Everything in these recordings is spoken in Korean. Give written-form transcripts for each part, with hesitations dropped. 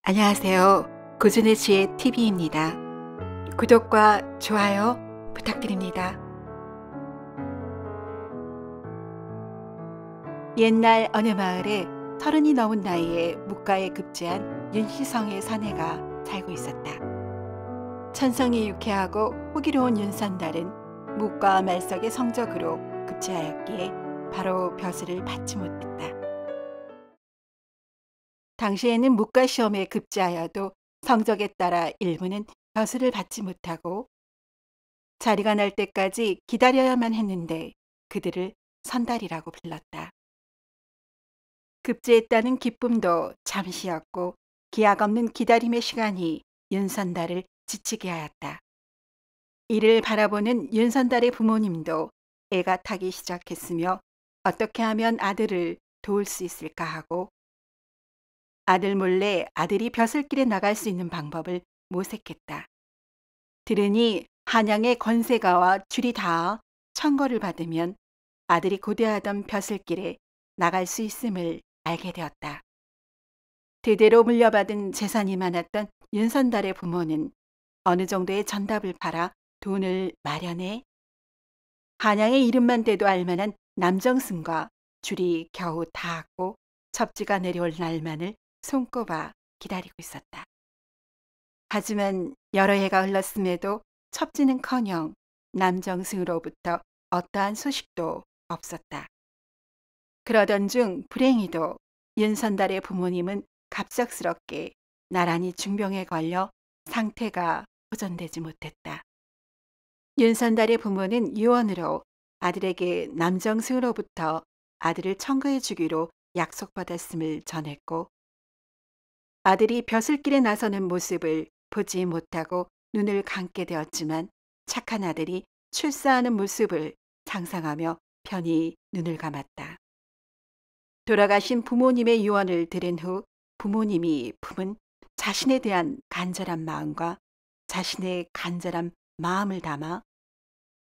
안녕하세요. 고준의 지혜 TV입니다. 구독과 좋아요 부탁드립니다. 옛날 어느 마을에 30이 넘은 나이에 묵가에 급제한 윤희성의 사내가 살고 있었다. 천성이 유쾌하고 호기로운 윤선달은 묵가 말석의 성적으로 급제하였기에 바로 벼슬을 받지 못했다. 당시에는 묵가 시험에 급제하여도 성적에 따라 일부는 벼슬을 받지 못하고 자리가 날 때까지 기다려야만 했는데 그들을 선달이라고 불렀다. 급제했다는 기쁨도 잠시였고 기약 없는 기다림의 시간이 윤선달을 지치게 하였다. 이를 바라보는 윤선달의 부모님도 애가 타기 시작했으며 어떻게 하면 아들을 도울 수 있을까 하고 아들 몰래 아들이 벼슬길에 나갈 수 있는 방법을 모색했다. 들으니 한양의 권세가와 줄이 닿아 청거를 받으면 아들이 고대하던 벼슬길에 나갈 수 있음을 알게 되었다. 대대로 물려받은 재산이 많았던 윤선달의 부모는 어느 정도의 전답을 팔아 돈을 마련해 한양의 이름만 대도 알만한 남정승과 줄이 겨우 닿았고 첩지가 내려올 날만을 손꼽아 기다리고 있었다. 하지만 여러 해가 흘렀음에도 첩지는커녕 남정승으로부터 어떠한 소식도 없었다. 그러던 중 불행히도 윤선달의 부모님은 갑작스럽게 나란히 중병에 걸려 상태가 호전되지 못했다. 윤선달의 부모는 유언으로 아들에게 남정승으로부터 아들을 청구해 주기로 약속받았음을 전했고 아들이 벼슬길에 나서는 모습을 보지 못하고 눈을 감게 되었지만 착한 아들이 출사하는 모습을 상상하며 편히 눈을 감았다. 돌아가신 부모님의 유언을 들은 후 부모님이 품은 자신에 대한 간절한 마음과 자신의 간절한 마음을 담아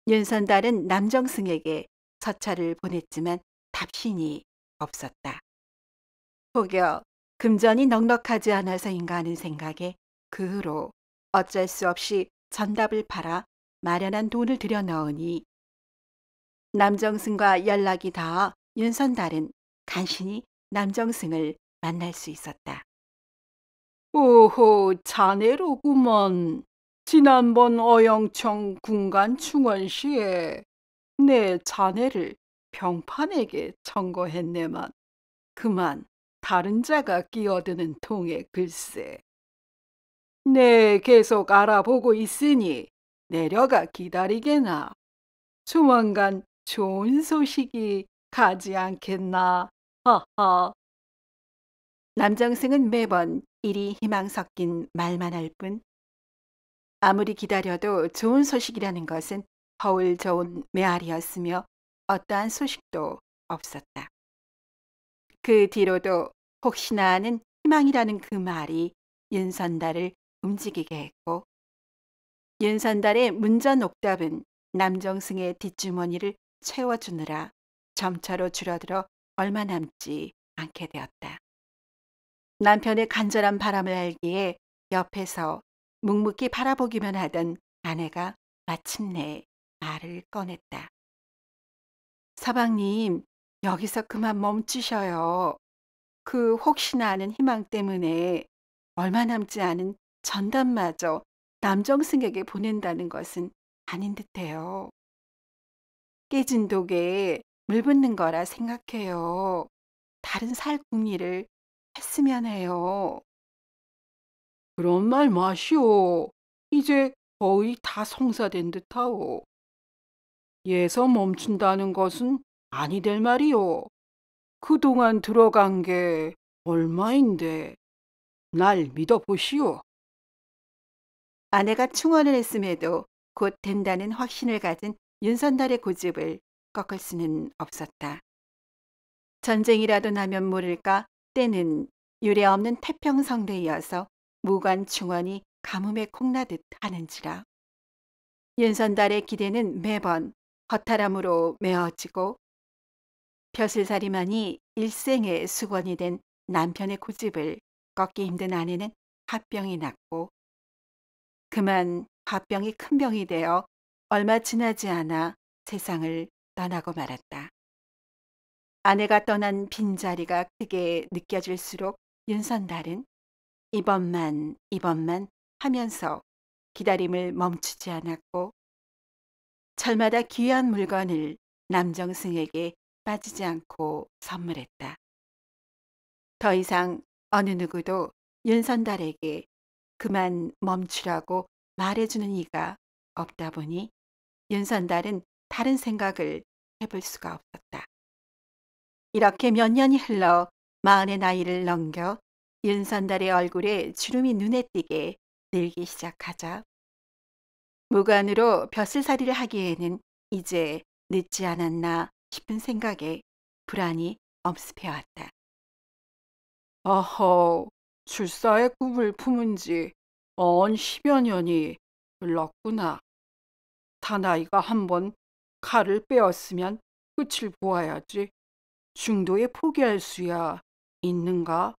윤선달은 남정승에게 서찰을 보냈지만 답신이 없었다. 혹여 금전이 넉넉하지 않아서인가 하는 생각에 그 후로 어쩔 수 없이 전답을 팔아 마련한 돈을 들여 넣으니 남정승과 연락이 닿아 윤선달은 간신히 남정승을 만날 수 있었다. 오호, 자네로구먼. 지난번 어영청 군간 충원시에 내 자네를 병판에게 청거했네만 그만 다른 자가 끼어드는 통에 글쎄. 내 계속 알아보고 있으니 내려가 기다리게나. 조만간 좋은 소식이 가지 않겠나. 하하. 남정승은 매번 이리 희망 섞인 말만 할 뿐 아무리 기다려도 좋은 소식이라는 것은 허울 좋은 메아리였으며 어떠한 소식도 없었다. 그 뒤로도 혹시나 하는 희망이라는 그 말이 윤선달을 움직이게 했고 윤선달의 문전옥답은 남정승의 뒷주머니를 채워주느라 점차로 줄어들어 얼마 남지 않게 되었다. 남편의 간절한 바람을 알기에 옆에서 묵묵히 바라보기만 하던 아내가 마침내 말을 꺼냈다. 서방님, 여기서 그만 멈추셔요. 그 혹시나 하는 희망 때문에 얼마 남지 않은 전단마저 남정승에게 보낸다는 것은 아닌 듯해요. 깨진 독에 물 붓는 거라 생각해요. 다른 살 궁리를 했으면 해요. 그런 말 마시오. 이제 거의 다 성사된 듯하오. 예서 멈춘다는 것은 아니 될 말이오. 그동안 들어간 게 얼마인데. 날 믿어보시오. 아내가 충원을 했음에도 곧 된다는 확신을 가진 윤선달의 고집을 꺾을 수는 없었다. 전쟁이라도 나면 모를까 때는 유례없는 태평성대에 이어서 무관충원이 가뭄에 콩나듯 하는지라. 윤선달의 기대는 매번 허탈함으로 메어지고 벼슬살이만이 일생의 수건이 된 남편의 고집을 꺾기 힘든 아내는 화병이 났고 그만 화병이 큰 병이 되어 얼마 지나지 않아 세상을 떠나고 말았다. 아내가 떠난 빈자리가 크게 느껴질수록 윤선달은 이번만 하면서 기다림을 멈추지 않았고 철마다 귀한 물건을 남정승에게 빠지지 않고 선물했다. 더 이상 어느 누구도 윤선달에게 그만 멈추라고 말해주는 이가 없다 보니 윤선달은 다른 생각을 해볼 수가 없었다. 이렇게 몇 년이 흘러 40의 나이를 넘겨 윤선달의 얼굴에 주름이 눈에 띄게 늘기 시작하자 무관으로 벼슬살이를 하기에는 이제 늦지 않았나 싶은 생각에 불안이 엄습해왔다. 어허, 출사의 꿈을 품은 지 언 10여 년이 흘렀구나. 사나이가 한번 칼을 빼었으면 끝을 보아야지. 중도에 포기할 수야 있는가?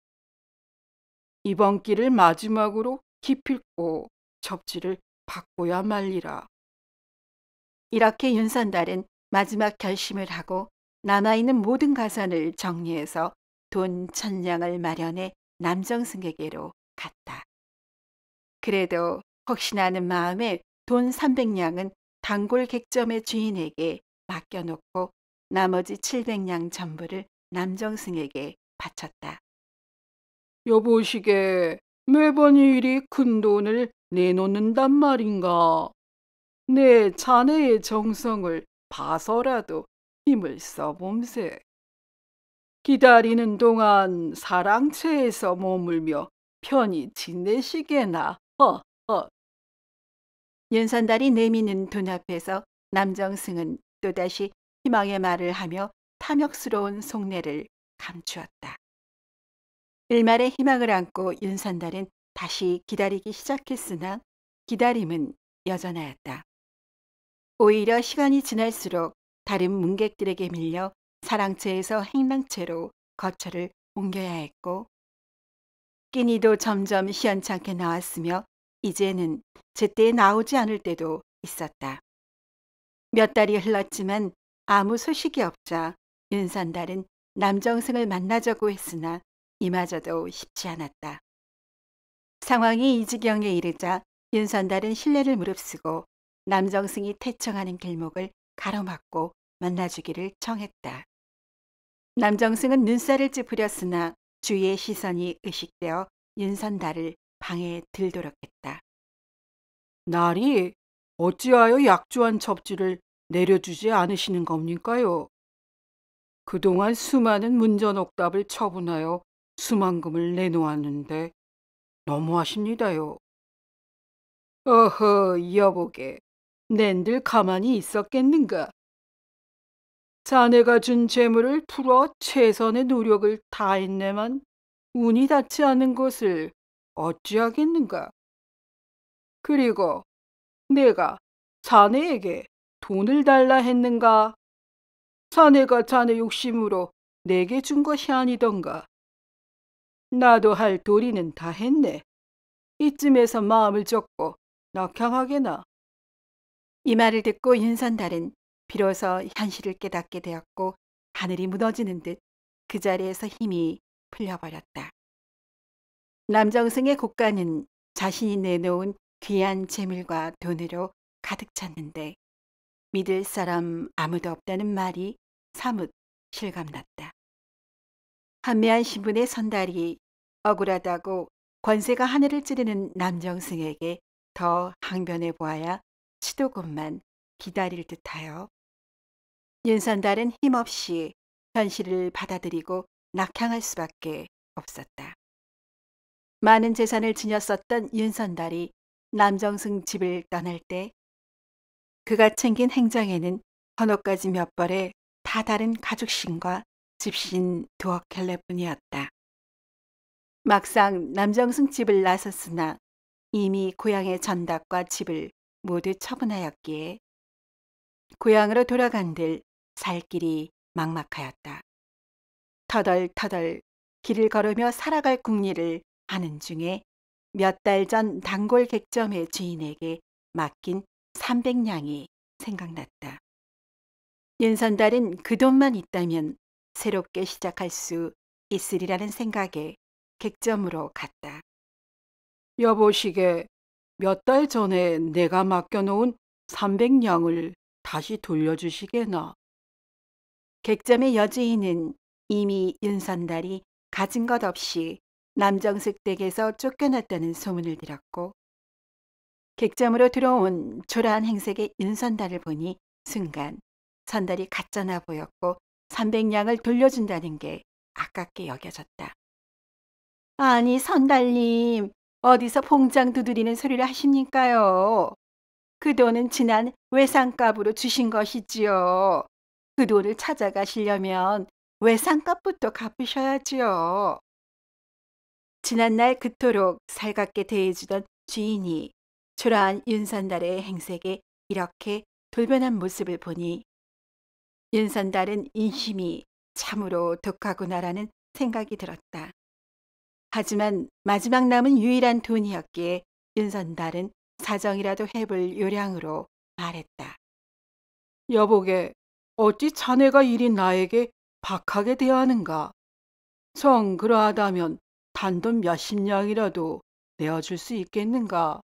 이번 길을 마지막으로 기필코 접지를 바꿔야 말리라. 이렇게 윤선달은 마지막 결심을 하고 남아있는 모든 가산을 정리해서 돈 1,000냥을 마련해 남정승에게로 갔다. 그래도 혹시나 하는 마음에 돈 300냥은 단골 객점의 주인에게 맡겨놓고 나머지 700냥 전부를 남정승에게 바쳤다. 여보시게 매번 이리 큰 돈을 내놓는단 말인가? 내 자네의 정성을 봐서라도 힘을 써봄세. 기다리는 동안 사랑채에서 머물며 편히 지내시게나. 윤선달이 내미는 돈 앞에서 남정승은 또다시 희망의 말을 하며 탐욕스러운 속내를 감추었다. 일말의 희망을 안고 윤선달은 다시 기다리기 시작했으나 기다림은 여전하였다. 오히려 시간이 지날수록 다른 문객들에게 밀려 사랑채에서 행랑채로 거처를 옮겨야 했고 끼니도 점점 시원찮게 나왔으며 이제는 제때에 나오지 않을 때도 있었다. 몇 달이 흘렀지만 아무 소식이 없자 윤선달은 남정승을 만나자고 했으나 이마저도 쉽지 않았다. 상황이 이 지경에 이르자 윤선달은 신뢰를 무릅쓰고 남정승이 태청하는 길목을 가로막고 만나주기를 청했다. 남정승은 눈살을 찌푸렸으나 주위의 시선이 의식되어 윤선달을 방에 들도록 했다. 날이 어찌하여 약조한 접지를 내려주지 않으시는 겁니까요? 그동안 수많은 문전옥답을 처분하여 수만금을 내놓았는데 너무하십니다요. 어허, 여보게, 낸들 가만히 있었겠는가? 자네가 준 재물을 풀어 최선의 노력을 다했네만 운이 닿지 않은 것을 어찌하겠는가? 그리고 내가 자네에게 돈을 달라 했는가? 자네가 자네 욕심으로 내게 준 것이 아니던가? 나도 할 도리는 다 했네. 이쯤에서 마음을 접고 낙향하게나. 이 말을 듣고 윤선달은 비로소 현실을 깨닫게 되었고 하늘이 무너지는 듯 그 자리에서 힘이 풀려버렸다. 남정승의 곳간은 자신이 내놓은 귀한 재물과 돈으로 가득 찼는데 믿을 사람 아무도 없다는 말이 사뭇 실감났다. 한매한 신분의 선달이 억울하다고 권세가 하늘을 찌르는 남정승에게 더 항변해 보아야 치도곤만 기다릴 듯하여 윤선달은 힘없이 현실을 받아들이고 낙향할 수밖에 없었다. 많은 재산을 지녔었던 윤선달이 남정승 집을 떠날 때 그가 챙긴 행장에는 헌옷까지 몇 벌에 다 다른 가죽신과 집신 2억 켤레뿐이었다. 막상 남정승 집을 나섰으나 이미 고향의 전답과 집을 모두 처분하였기에 고향으로 돌아간들 살 길이 막막하였다. 터덜터덜 길을 걸으며 살아갈 궁리를 하는 중에 몇 달 전 단골 객점의 주인에게 맡긴 300냥이 생각났다. 윤선달은 그 돈만 있다면 새롭게 시작할 수 있으리라는 생각에 객점으로 갔다. 여보시게 몇 달 전에 내가 맡겨놓은 300냥을 다시 돌려주시게나. 객점의 여주인은 이미 윤선달이 가진 것 없이 남정숙 댁에서 쫓겨났다는 소문을 들었고 객점으로 들어온 초라한 행색의 윤선달을 보니 순간 선달이 가짜나 보였고 300냥을 돌려준다는 게 아깝게 여겨졌다. 아니 선달님 어디서 봉장 두드리는 소리를 하십니까요? 그 돈은 지난 외상값으로 주신 것이지요. 그 돈을 찾아가시려면 외상값부터 갚으셔야지요. 지난날 그토록 살갑게 대해주던 주인이 초라한 윤선달의 행색에 이렇게 돌변한 모습을 보니 윤선달은 인심이 참으로 독하구나라는 생각이 들었다. 하지만 마지막 남은 유일한 돈이었기에 윤선달은 사정이라도 해볼 요량으로 말했다. 여보게 어찌 자네가 이리 나에게 박하게 대하는가? 정 그러하다면 단돈 몇십 냥이라도 내어줄 수 있겠는가?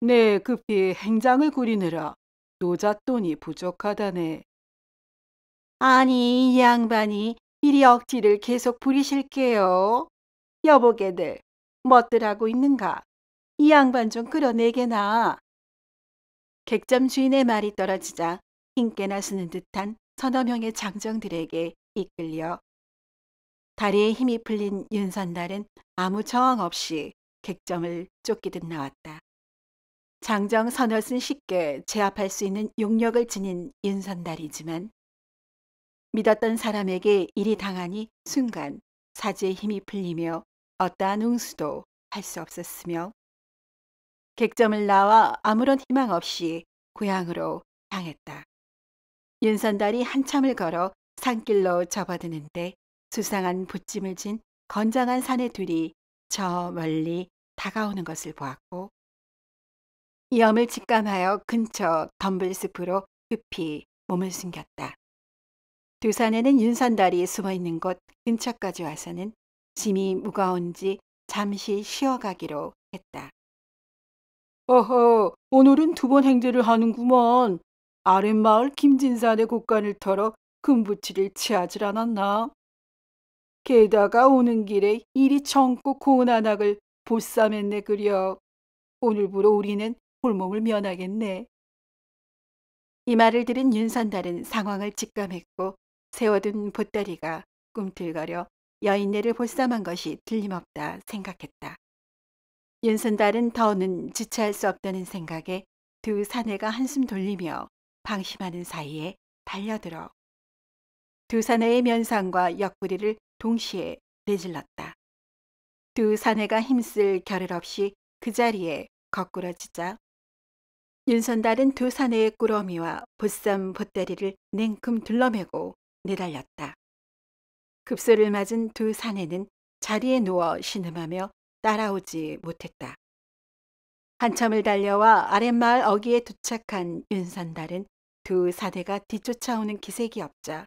내 급히 행장을 구리느라 노잣돈이 부족하다네. 아니 이 양반이 이리 억지를 계속 부리실게요. 여보게들 멋들 하고 있는가? 이 양반 좀 끌어내게나. 객점 주인의 말이 떨어지자 힘께나 쓰는 듯한 서너 명의 장정들에게 이끌려 다리에 힘이 풀린 윤선달은 아무 저항 없이 객점을 쫓기듯 나왔다. 장정 서너은 쉽게 제압할 수 있는 용력을 지닌 윤선달이지만 믿었던 사람에게 일이 당하니 순간 사지의 힘이 풀리며 어떠한 응수도 할 수 없었으며 객점을 나와 아무런 희망 없이 고향으로 향했다. 윤선달이 한참을 걸어 산길로 접어드는데 수상한 붓짐을 진 건장한 사내 둘이 저 멀리 다가오는 것을 보았고 염을 직감하여 근처 덤불숲으로 급히 몸을 숨겼다. 두 사내는 윤선달이 숨어있는 곳 근처까지 와서는 짐이 무거운지 잠시 쉬어가기로 했다. 어허, 오늘은 두 번 행제를 하는구먼. 아랫마을 김진산의 곳간을 털어 금부치를 취하질 않았나? 게다가 오는 길에 이리 젊고 고운 안악을 보쌈했네 그려. 오늘부로 우리는 홀몸을 면하겠네. 이 말을 들은 윤선달은 상황을 직감했고 세워둔 보따리가 꿈틀거려 여인네를 보쌈한 것이 틀림없다 생각했다. 윤선달은 더는 주체할 수 없다는 생각에 두 사내가 한숨 돌리며 방심하는 사이에 달려들어 두 사내의 면상과 옆구리를 동시에 내질렀다. 두 사내가 힘쓸 겨를 없이 그 자리에 거꾸러지자 윤선달은 두 사내의 꾸러미와 보쌈 보따리를 냉큼 둘러매고 내달렸다. 급소를 맞은 두 사내는 자리에 누워 신음하며 따라오지 못했다. 한참을 달려와 아랫마을 어귀에 도착한 윤선달은 두 사내가 뒤쫓아오는 기색이 없자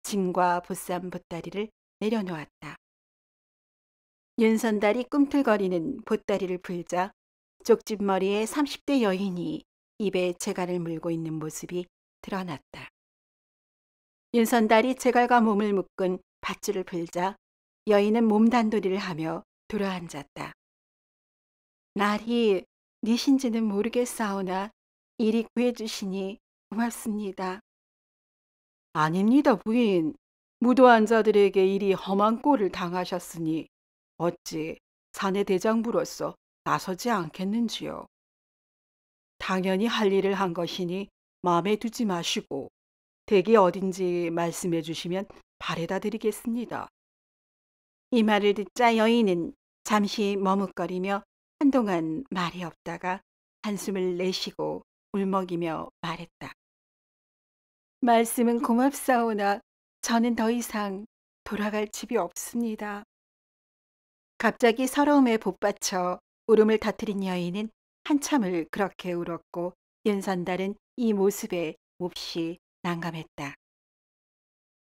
짐과 보쌈 보따리를 내려놓았다. 윤선달이 꿈틀거리는 보따리를 풀자 쪽집머리의 30대 여인이 입에 재갈을 물고 있는 모습이 드러났다. 윤선달이 재갈과 몸을 묶은 밧줄을 풀자 여인은 몸단도리를 하며 돌아앉았다. 날이 니신지는 모르겠사오나 이리 구해주시니 고맙습니다. 아닙니다, 부인. 무도한 자들에게 이리 험한 꼴을 당하셨으니 어찌 사내 대장부로서 나서지 않겠는지요. 당연히 할 일을 한 것이니 마음에 두지 마시고 댁이 어딘지 말씀해 주시면 바래다 드리겠습니다. 이 말을 듣자 여인은 잠시 머뭇거리며 한동안 말이 없다가 한숨을 내쉬고 울먹이며 말했다. 말씀은 고맙사오나 저는 더 이상 돌아갈 집이 없습니다. 갑자기 서러움에 복받쳐 울음을 터뜨린 여인은 한참을 그렇게 울었고 윤선달은 이 모습에 몹시 난감했다.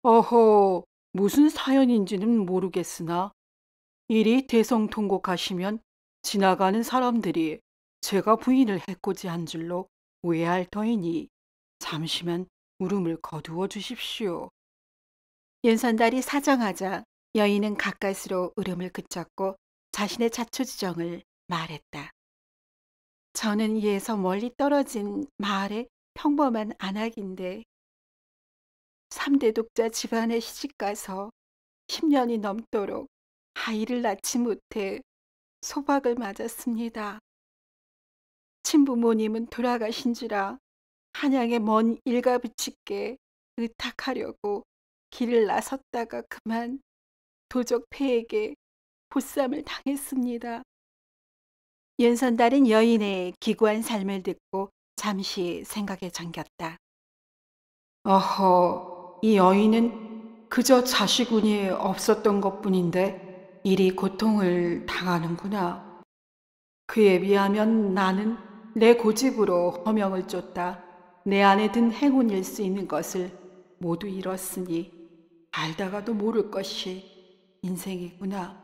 어허, 무슨 사연인지는 모르겠으나 이리 대성통곡하시면 지나가는 사람들이 제가 부인을 해코지한 줄로 오해할 터이니 잠시만 울음을 거두어 주십시오. 윤선달이 사정하자 여인은 가까스로 울음을 그쳤고 자신의 자초지정을 말했다. 저는 이에서 멀리 떨어진 마을의 평범한 안악인데 3대 독자 집안에 시집가서 10년이 넘도록 아이를 낳지 못해 소박을 맞았습니다. 친부모님은 돌아가신지라 한양의 먼 일가부치께 의탁하려고 길을 나섰다가 그만 도적패에게 보쌈을 당했습니다. 윤선달은 여인의 기구한 삶을 듣고 잠시 생각에 잠겼다. 어허, 이 여인은 그저 자식운이 없었던 것뿐인데 이리 고통을 당하는구나. 그에 비하면 나는 내 고집으로 허명을 쫓다 내 안에 든 행운일 수 있는 것을 모두 잃었으니 알다가도 모를 것이 인생이구나.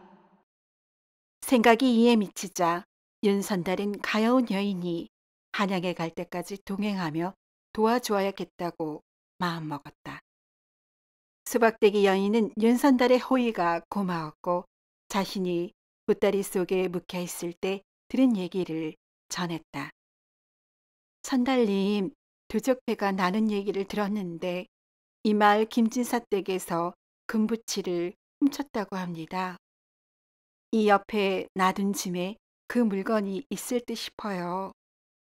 생각이 이에 미치자 윤선달은 가여운 여인이 한양에 갈 때까지 동행하며 도와주어야겠다고 마음먹었다. 수박대기 여인은 윤선달의 호의가 고마웠고 자신이 보따리 속에 묵혀 있을 때 들은 얘기를 전했다. 선달님, 도적패가 나는 얘기를 들었는데 이 마을 김진사 댁에서 금부치를 훔쳤다고 합니다. 이 옆에 놔둔 짐에 그 물건이 있을 듯 싶어요.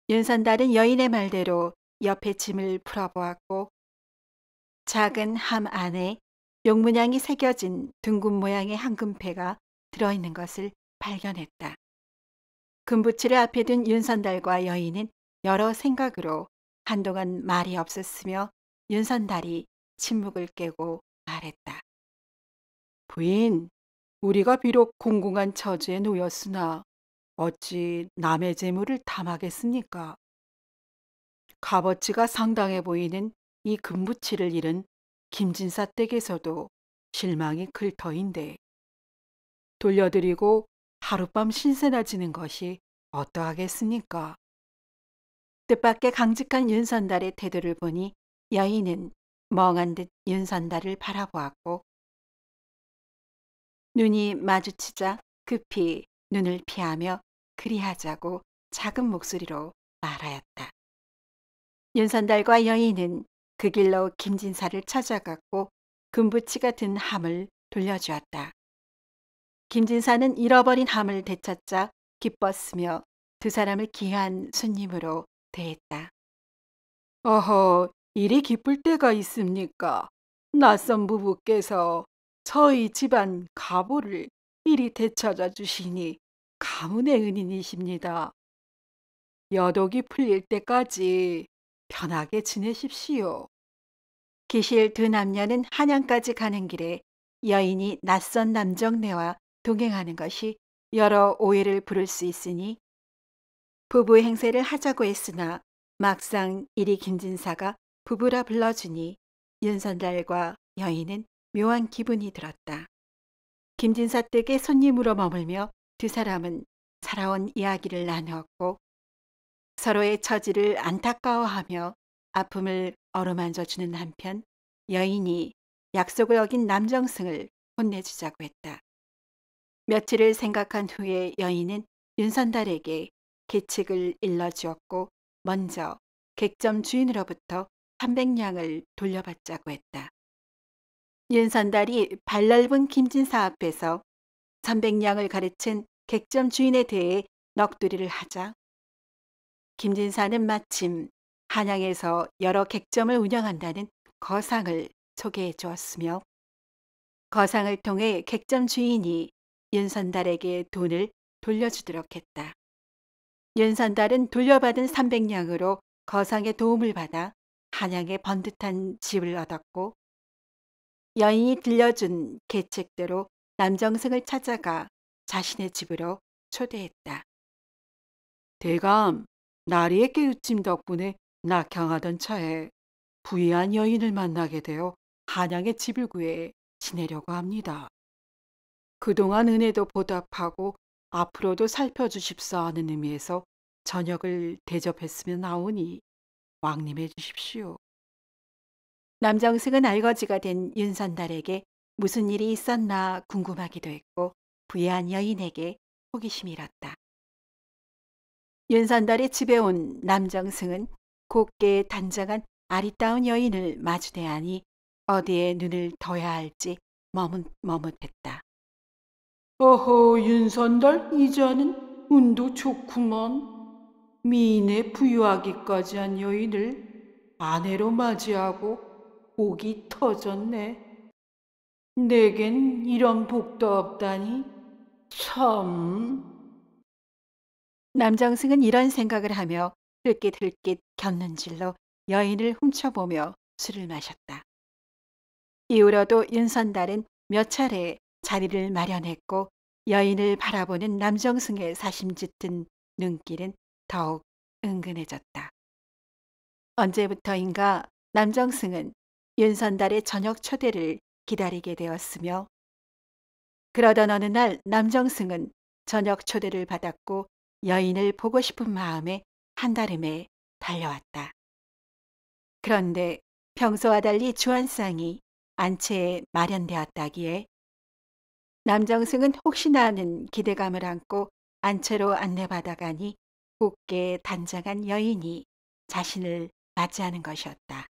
윤선달은 여인의 말대로 옆에 짐을 풀어보았고 작은 함 안에 용문양이 새겨진 둥근 모양의 황금패가 들어있는 것을 발견했다. 금부치를 앞에 둔 윤선달과 여인은 여러 생각으로 한동안 말이 없었으며 윤선달이 침묵을 깨고 말했다. 부인, 우리가 비록 공공한 처지에 놓였으나 어찌 남의 재물을 탐하겠습니까? 값어치가 상당해 보이는 이 금부치를 잃은 김진사 댁에서도 실망이 클 터인데 돌려드리고 하룻밤 신세나 지는 것이 어떠하겠습니까? 뜻밖의 강직한 윤선달의 태도를 보니 여인은 멍한 듯 윤선달을 바라보았고 눈이 마주치자 급히 눈을 피하며 그리하자고 작은 목소리로 말하였다. 윤선달과 여인은 그 길로 김진사를 찾아갔고 금부치가 든 함을 돌려주었다. 김진사는 잃어버린 함을 되찾자 기뻤으며 두 사람을 귀한 손님으로 대했다. 어허, 이리 기쁠 때가 있습니까? 낯선 부부께서 저희 집안 가보를 이리 되찾아 주시니 가문의 은인이십니다. 여독이 풀릴 때까지 편하게 지내십시오. 기실 두 남녀는 한양까지 가는 길에 여인이 낯선 남정네와 동행하는 것이 여러 오해를 부를 수 있으니 부부 행세를 하자고 했으나 막상 이리 김진사가 부부라 불러주니 윤선달과 여인은 묘한 기분이 들었다. 김진사 댁에 손님으로 머물며 두 사람은 살아온 이야기를 나누었고 서로의 처지를 안타까워하며 아픔을 어루만져주는 한편 여인이 약속을 어긴 남정승을 혼내주자고 했다. 며칠을 생각한 후에 여인은 윤선달에게 계책을 일러주었고 먼저 객점 주인으로부터 300냥을 돌려받자고 했다. 윤선달이 발넓은 김진사 앞에서 300냥을 가르친 객점 주인에 대해 넋두리를 하자 김진사는 마침 한양에서 여러 객점을 운영한다는 거상을 소개해 주었으며 거상을 통해 객점 주인이 윤선달에게 돈을 돌려주도록 했다. 윤선달은 돌려받은 300냥으로 거상의 도움을 받아 한양에 번듯한 집을 얻었고 여인이 들려준 계책대로 남정승을 찾아가 자신의 집으로 초대했다. 대감, 나리의 깨우침 덕분에 낙향하던 차에 부유한 여인을 만나게 되어 한양의 집을 구해 지내려고 합니다. 그동안 은혜도 보답하고 앞으로도 살펴주십사 하는 의미에서 저녁을 대접했으면 하오니 왕림해 주십시오. 남정승은 알거지가 된 윤선달에게 무슨 일이 있었나 궁금하기도 했고 부유한 여인에게 호기심이 일었다. 윤선달의 집에 온 남정승은 곱게 단정한 아리따운 여인을 마주대하니 어디에 눈을 둬야 할지 머뭇머뭇했다. 어허, 윤선달 이자는 운도 좋구먼. 미인에 부유하기까지 한 여인을 아내로 맞이하고 복이 터졌네. 내겐 이런 복도 없다니 참. 남정승은 이런 생각을 하며 흘깃흘깃 곁눈질로 여인을 훔쳐보며 술을 마셨다. 이후로도 윤선달은 몇 차례 자리를 마련했고 여인을 바라보는 남정승의 사심짙은 눈길은 더욱 은근해졌다. 언제부터인가 남정승은 윤선달의 저녁 초대를 기다리게 되었으며 그러던 어느 날 남정승은 저녁 초대를 받았고 여인을 보고 싶은 마음에 한달음에 달려왔다. 그런데 평소와 달리 주안상이 안채에 마련되었다기에 남정승은 혹시나 하는 기대감을 안고 안채로 안내받아가니 곱게 단정한 여인이 자신을 맞이하는 것이었다.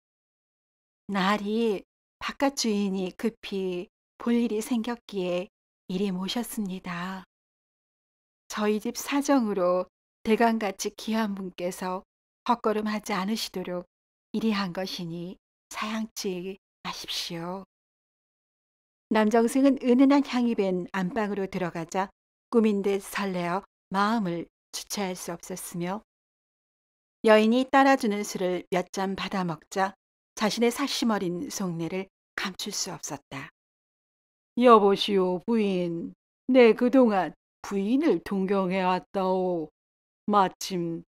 날이 바깥 주인이 급히 볼 일이 생겼기에 이리 모셨습니다. 저희 집 사정으로 대강같이 귀한 분께서 헛걸음하지 않으시도록 이리 한 것이니 사양치 마십시오. 남정승은 은은한 향이 밴 안방으로 들어가자 꾸민 듯 설레어 마음을 주체할 수 없었으며 여인이 따라주는 술을 몇 잔 받아 먹자 자신의 사심 어린 속내를 감출 수 없었다. 여보시오, 부인. 내 그동안 부인을 동경해왔다오. 마침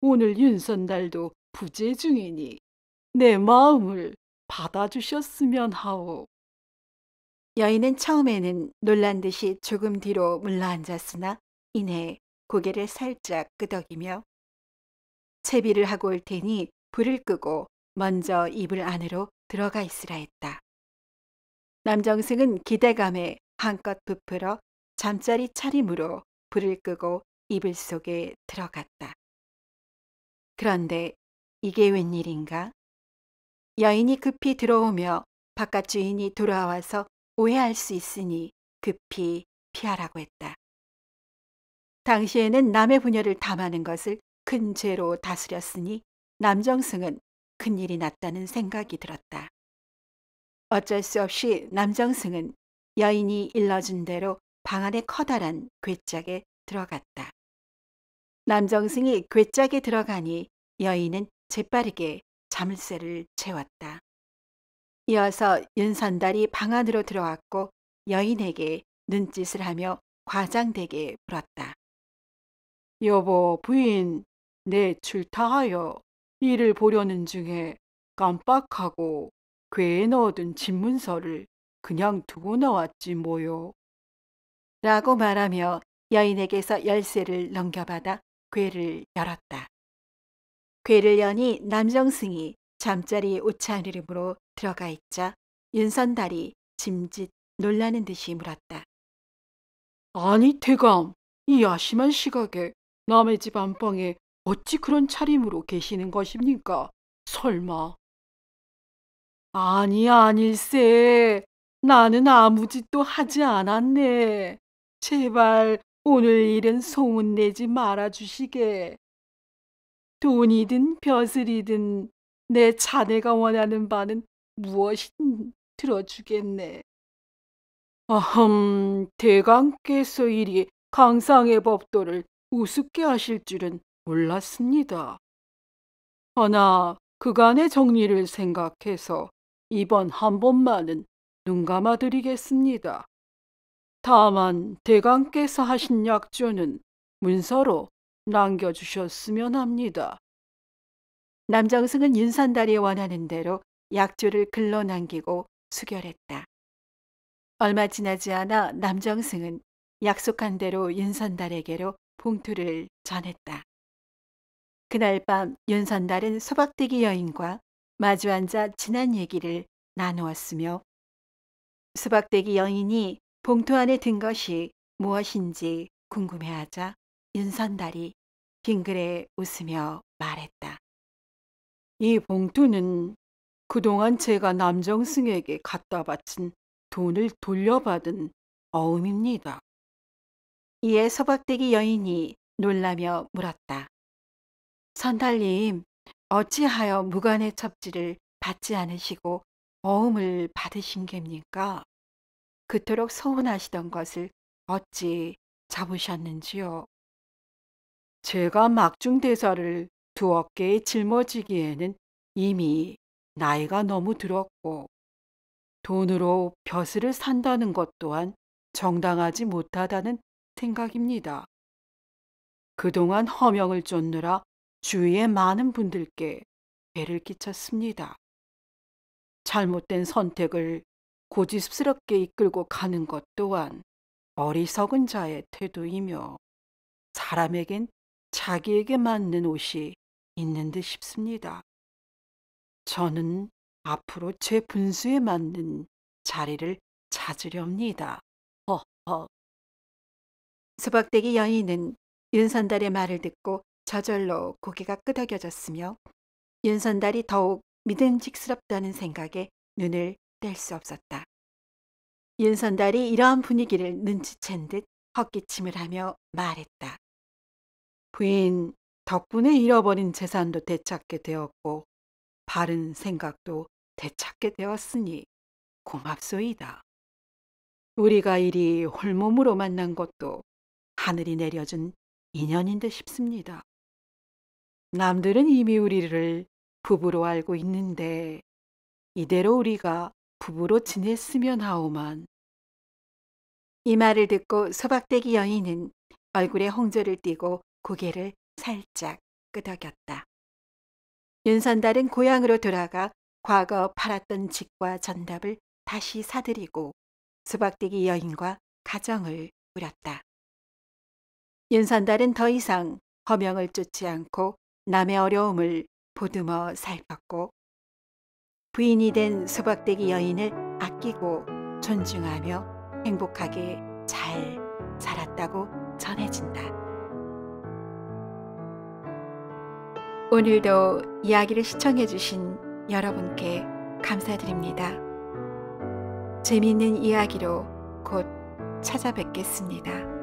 오늘 윤선달도 부재 중이니 내 마음을 받아주셨으면 하오. 여인은 처음에는 놀란 듯이 조금 뒤로 물러앉았으나 이내 고개를 살짝 끄덕이며 채비를 하고 올 테니 불을 끄고 먼저 이불 안으로 들어가 있으라 했다. 남정승은 기대감에 한껏 부풀어 잠자리 차림으로 불을 끄고 이불 속에 들어갔다. 그런데 이게 웬일인가? 여인이 급히 들어오며 바깥 주인이 돌아와서 오해할 수 있으니 급히 피하라고 했다. 당시에는 남의 부녀를 탐하는 것을 큰 죄로 다스렸으니 남정승은 큰일이 났다는 생각이 들었다. 어쩔 수 없이 남정승은 여인이 일러준 대로 방 안의 커다란 괴짝에 들어갔다. 남정승이 괴짝에 들어가니 여인은 재빠르게 자물쇠를 채웠다. 이어서 윤선달이 방 안으로 들어왔고 여인에게 눈짓을 하며 과장되게 물었다. 여보, 부인, 내 출타하여 일을 보려는 중에 깜빡하고 궤에 넣어둔 집문서를 그냥 두고 나왔지 뭐요. 라고 말하며 여인에게서 열쇠를 넘겨받아 궤를 열었다. 궤를 여니 남정승이 잠자리 옷차림으로 들어가 있자 윤선달이 짐짓 놀라는 듯이 물었다. 아니, 대감, 이 야심한 시각에 남의 집 안방에 어찌 그런 차림으로 계시는 것입니까? 설마. 아니, 아닐세. 나는 아무 짓도 하지 않았네. 제발 오늘 일은 소문내지 말아주시게. 돈이든 벼슬이든 내 자네가 원하는 바는 무엇이든 들어주겠네. 대감께서 이리 강상의 법도를 우습게 하실 줄은 몰랐습니다. 허나 그간의 정리를 생각해서 이번 한 번만은 눈 감아드리겠습니다. 다만 대감께서 하신 약조는 문서로 남겨주셨으면 합니다. 남정승은 윤선달이 원하는 대로 약조를 글로 남기고 수결했다. 얼마 지나지 않아 남정승은 약속한 대로 윤선달에게로 봉투를 전했다. 그날 밤 윤선달은 소박대기 여인과 마주 앉아 지난 얘기를 나누었으며 수박대기 여인이 봉투 안에 든 것이 무엇인지 궁금해하자 윤선달이 빙그레 웃으며 말했다. 이 봉투는 그동안 제가 남정승에게 갖다 바친 돈을 돌려받은 어음입니다. 이에 소박대기 여인이 놀라며 물었다. 선달님, 어찌하여 무관의 첩지를 받지 않으시고 어음을 받으신 겁니까? 그토록 소원하시던 것을 어찌 잡으셨는지요? 제가 막중대사를 두 어깨에 짊어지기에는 이미 나이가 너무 들었고 돈으로 벼슬을 산다는 것 또한 정당하지 못하다는 생각입니다. 그동안 허명을 쫓느라 주위의 많은 분들께 배를 끼쳤습니다. 잘못된 선택을 고집스럽게 이끌고 가는 것 또한 어리석은 자의 태도이며 사람에겐 자기에게 맞는 옷이 있는 듯 싶습니다. 저는 앞으로 제 분수에 맞는 자리를 찾으렵니다. 허허. 수박대기 여인은 윤선달의 말을 듣고 저절로 고개가 끄덕여졌으며 윤선달이 더욱 믿음직스럽다는 생각에 눈을 뗄 수 없었다. 윤선달이 이러한 분위기를 눈치챈 듯 헛기침을 하며 말했다. 부인 덕분에 잃어버린 재산도 되찾게 되었고 바른 생각도 되찾게 되었으니 고맙소이다. 우리가 이리 홀몸으로 만난 것도 하늘이 내려준 인연인 듯 싶습니다. 남들은 이미 우리를 부부로 알고 있는데 이대로 우리가 부부로 지냈으면 하오만. 이 말을 듣고 소박대기 여인은 얼굴에 홍조를 띠고 고개를 살짝 끄덕였다. 윤선달은 고향으로 돌아가 과거 팔았던 집과 전답을 다시 사들이고 수박대기 여인과 가정을 꾸렸다. 윤선달은 더 이상 허명을 쫓지 않고 남의 어려움을 보듬어 살폈고 부인이 된 수박대기 여인을 아끼고 존중하며 행복하게 잘 살았다고 전해진다. 오늘도 이야기를 시청해주신 여러분께 감사드립니다. 재미있는 이야기로 곧 찾아뵙겠습니다.